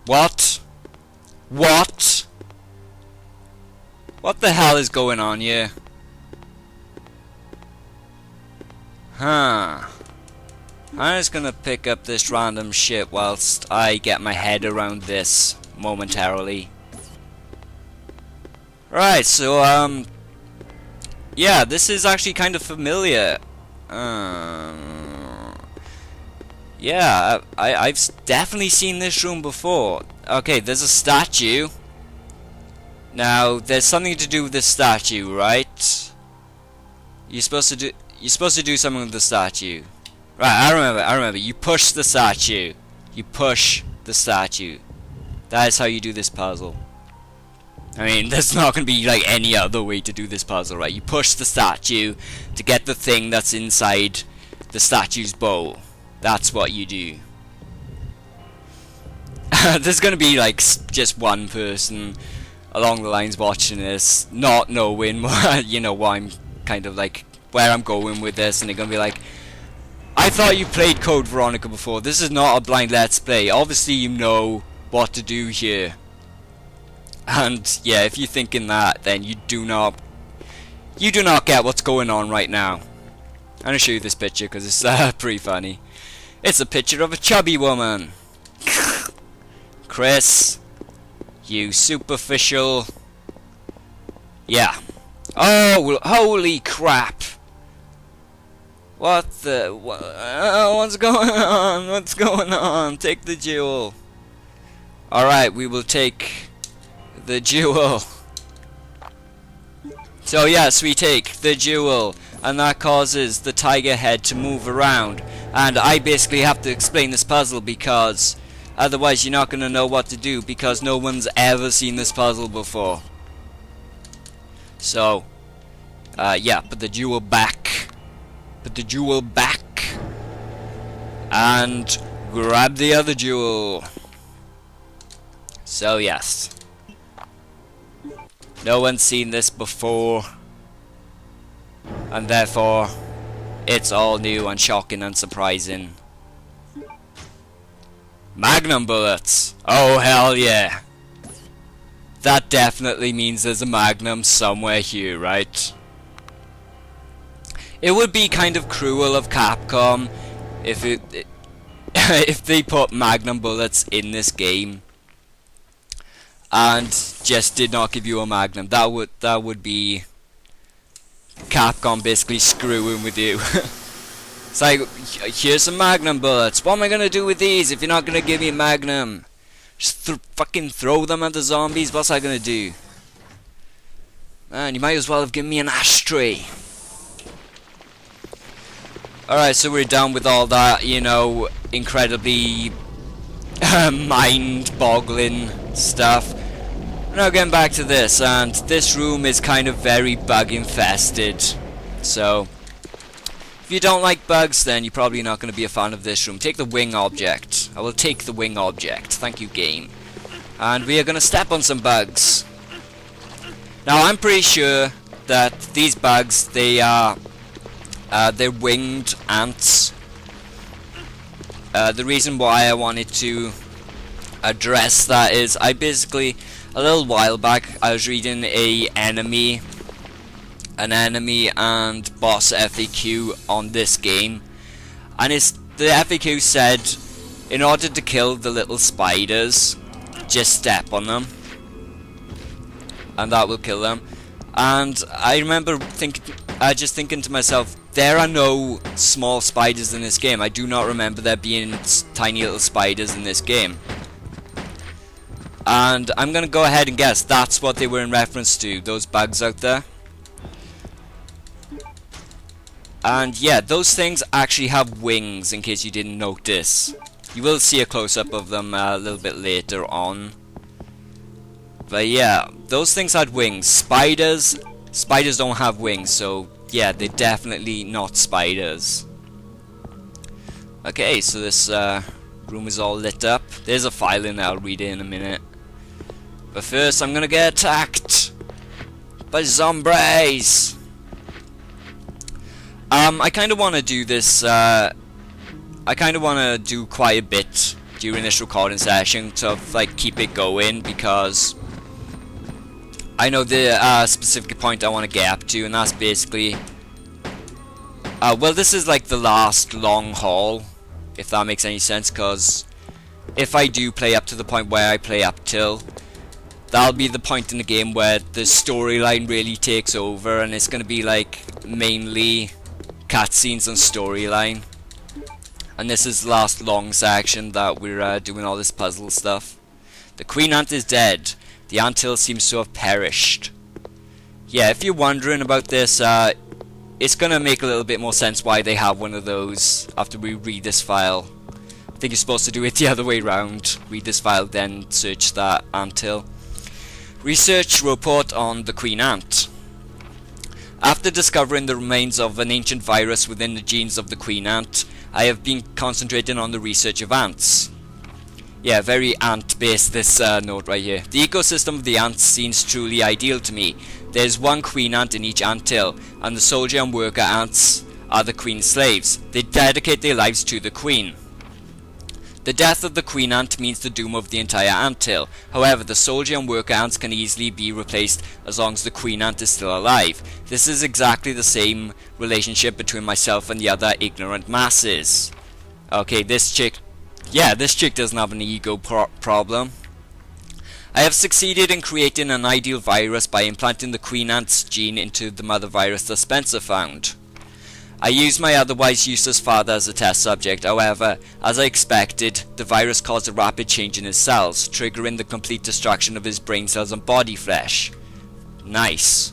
What? What? What the hell is going on here? Huh. I'm just gonna pick up this random shit whilst I get my head around this momentarily. Right, so, yeah, this is actually kind of familiar. Yeah, I've definitely seen this room before. Okay, there's a statue. Now, there's something to do with this statue, right? You're supposed to do something with the statue. Right, I remember. You push the statue. You push the statue. That is how you do this puzzle. I mean, there's not going to be like any other way to do this puzzle, right? You push the statue to get the thing that's inside the statue's bowl. That's what you do. There's going to be like just one person along the lines watching this, not knowing what, you know, what I'm kind of like, where I'm going with this, and they're going to be like, I thought you played Code Veronica before. This is not a blind let's play. Obviously you know what to do here. And yeah, if you're thinking that, then you do not get what's going on right now. I'm gonna show you this picture because it's pretty funny. It's a picture of a chubby woman. Chris, you superficial. Yeah. Oh, well, holy crap! What's going on? What's going on? Take the jewel. All right, we will take the jewel. So yes, we take the jewel, and that causes the tiger head to move around, and I basically have to explain this puzzle because otherwise you're not going to know what to do, because no one's ever seen this puzzle before. So yeah, put the jewel back, and grab the other jewel. So yes, no one's seen this before, and therefore it's all new and shocking and surprising. Magnum bullets! Oh hell yeah! That definitely means there's a magnum somewhere here, right? It would be kind of cruel of Capcom if if they put magnum bullets in this game and just did not give you a magnum. That would be Capcom basically screwing with you. It's like, here's some magnum bullets. What am I gonna do with these if you're not gonna give me a magnum? Just fucking throw them at the zombies. What's I gonna do? Man, you might as well have given me an ashtray. Alright, so we're done with all that, you know, incredibly mind-boggling stuff. Now getting back to this, and this room is kind of very bug-infested. So, if you don't like bugs, then you're probably not going to be a fan of this room. Take the wing object. I will take the wing object. Thank you, game. And we are going to step on some bugs. Now, I'm pretty sure that these bugs, they're winged ants. The reason why I wanted to address that is I basically, a little while back, I was reading an enemy and boss FAQ on this game, and the FAQ said in order to kill the little spiders, just step on them and that will kill them. And I remember just thinking to myself, there are no small spiders in this game. I do not remember there being tiny little spiders in this game. And I'm gonna go ahead and guess that's what they were in reference to, those bugs out there. And yeah, those things actually have wings, in case you didn't notice. You will see a close-up of them a little bit later on. But yeah, those things had wings. Spiders don't have wings, so yeah, they're definitely not spiders. Okay, so this room is all lit up. There's a file in there, I'll read it in a minute. But first, I'm gonna get attacked by zombies. I kind of want to do this. I kind of want to do quite a bit during this recording session to like keep it going, because I know the specific point I want to get up to, and that's basically well, this is like the last long haul, if that makes any sense, because if I do play up to the point where I play up till, that'll be the point in the game where the storyline really takes over, and it's going to be like mainly cutscenes and storyline. And this is the last long section that we're doing all this puzzle stuff. The queen ant is dead. The anthill seems to have perished. Yeah, if you're wondering about this, it's gonna make a little bit more sense why they have one of those after we read this file. I think you're supposed to do it the other way round. Read this file, then search that anthill. Research report on the queen ant. After discovering the remains of an ancient virus within the genes of the queen ant, I have been concentrating on the research of ants. Yeah, very ant-based, this note right here. The ecosystem of the ants seems truly ideal to me. There's one queen ant in each anthill, and the soldier and worker ants are the queen's slaves. They dedicate their lives to the queen. The death of the queen ant means the doom of the entire anthill. However, the soldier and worker ants can easily be replaced as long as the queen ant is still alive. This is exactly the same relationship between myself and the other ignorant masses. Okay, this chick doesn't have an ego problem. I have succeeded in creating an ideal virus by implanting the queen ant's gene into the mother virus that Spencer found. I used my otherwise useless father as a test subject. However, as I expected, the virus caused a rapid change in his cells, triggering the complete destruction of his brain cells and body flesh. Nice.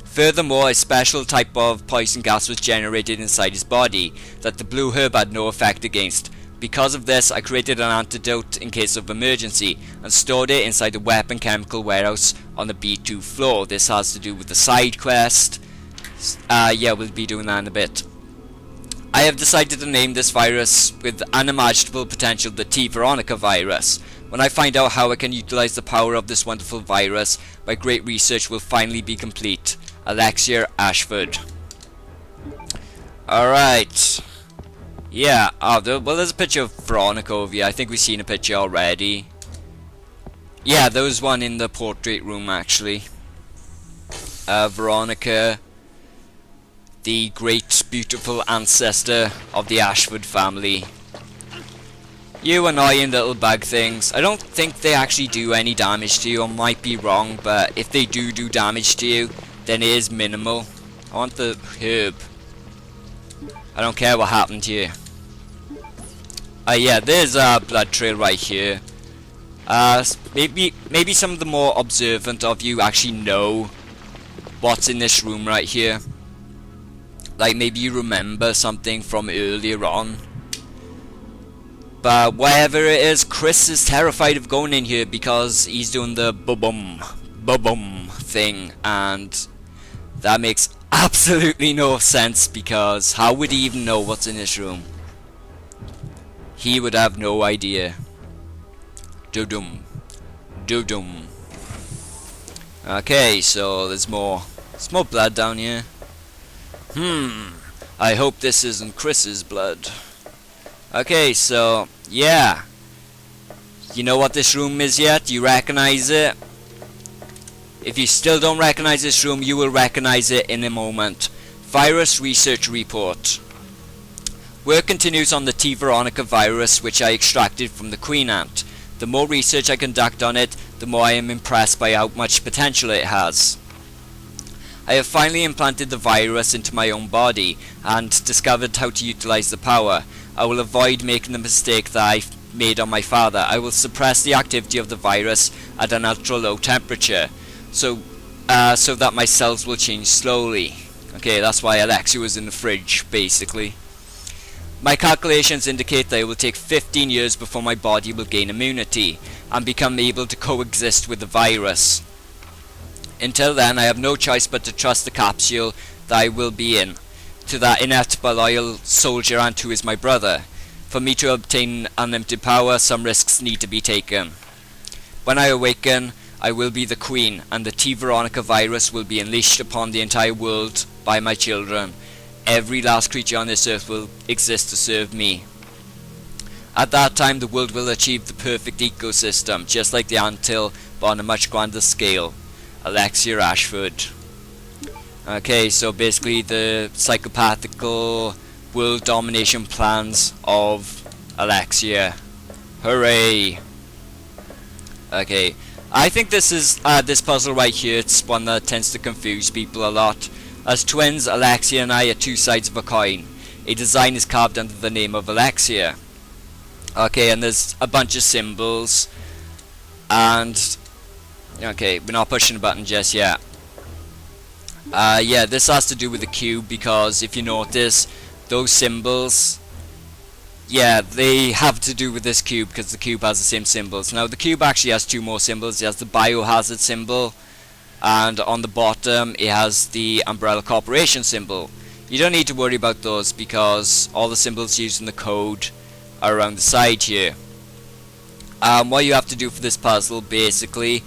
Furthermore, a special type of poison gas was generated inside his body that the blue herb had no effect against. Because of this, I created an antidote in case of emergency and stored it inside a weapon chemical warehouse on the B2 floor. This has to do with the side quest. Yeah, we'll be doing that in a bit. I have decided to name this virus with unimaginable potential the T. Veronica virus. When I find out how I can utilize the power of this wonderful virus, my great research will finally be complete. Alexia Ashford. Alright. Yeah, well, there's a picture of Veronica over here. I think we've seen a picture already. Yeah, there was one in the portrait room, actually. Veronica, the great, beautiful ancestor of the Ashford family. You annoying little bug things. I don't think they actually do any damage to you. I might be wrong, but if they do damage to you, then it is minimal. I want the herb. I don't care what happened to you. Yeah, there's a blood trail right here. Maybe some of the more observant of you actually know what's in this room right here. Like maybe you remember something from earlier on. But whatever it is, Chris is terrified of going in here because he's doing the bum thing, and that makes absolutely no sense, because how would he even know what's in this room? He would have no idea. Do-dum. Do-dum. Okay, so there's more blood down here. I hope this isn't Chris's blood. Okay, so, yeah. You know what this room is yet? Do you recognize it? If you still don't recognize this room, you will recognize it in a moment. Virus Research Report. Work continues on the T. Veronica virus, which I extracted from the queen ant. The more research I conduct on it, the more I am impressed by how much potential it has. I have finally implanted the virus into my own body and discovered how to utilize the power. I will avoid making the mistake that I made on my father. I will suppress the activity of the virus at an ultra low temperature, so that my cells will change slowly. Okay, that's why Alexia was in the fridge, basically. My calculations indicate that it will take 15 years before my body will gain immunity and become able to coexist with the virus. Until then, I have no choice but to trust the capsule that I will be in to that inept but loyal soldier ant who is my brother. For me to obtain unlimited power, some risks need to be taken. When I awaken, I will be the queen, and the T. Veronica virus will be unleashed upon the entire world by my children. Every last creature on this earth will exist to serve me. At that time, the world will achieve the perfect ecosystem, just like the anthill, but on a much grander scale. Alexia Ashford. Okay, so basically the psychopathical world domination plans of Alexia. Hooray! Okay, I think this is this puzzle right here. It's one that tends to confuse people a lot. As twins, Alexia and I are two sides of a coin. A design is carved under the name of Alexia. Okay, and there's a bunch of symbols, and okay, we're not pushing the button just yet. Yeah, this has to do with the cube, because if you notice, those symbols, yeah, they have to do with this cube, because the cube has the same symbols. Now, the cube actually has two more symbols. It has the biohazard symbol, and on the bottom, it has the Umbrella Corporation symbol. You don't need to worry about those, because all the symbols used in the code are around the side here. What you have to do for this puzzle, basically,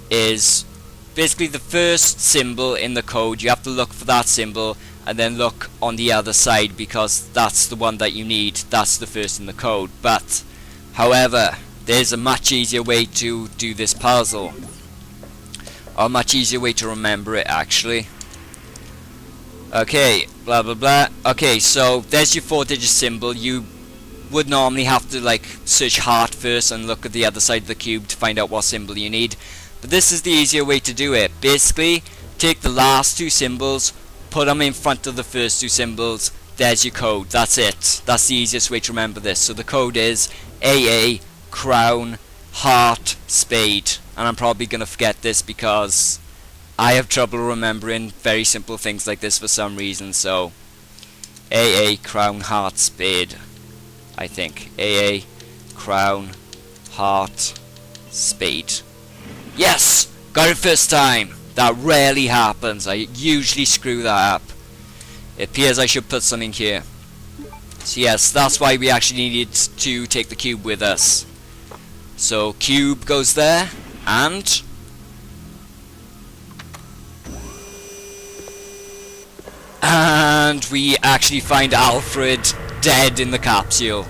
is the first symbol in the code. You have to look for that symbol and then look on the other side, because that's the one that you need. That's the first in the code. But however, there's a much easier way to do this puzzle, or a much easier way to remember it, actually. Okay, blah blah blah. Okay, so there's your 4-digit symbol. You would normally have to like search heart first and look at the other side of the cube to find out what symbol you need. But this is the easier way to do it. Basically, take the last two symbols, put them in front of the first two symbols. There's your code. That's it. That's the easiest way to remember this. So the code is AA, crown, heart, spade. And I'm probably going to forget this because I have trouble remembering very simple things like this for some reason. So AA, crown, heart, spade. I think. AA, crown, heart, spade. Yes! Got it first time! That rarely happens. I usually screw that up. It appears I should put something here. So yes, that's why we actually needed to take the cube with us. So cube goes there, and we actually find Alfred dead in the capsule.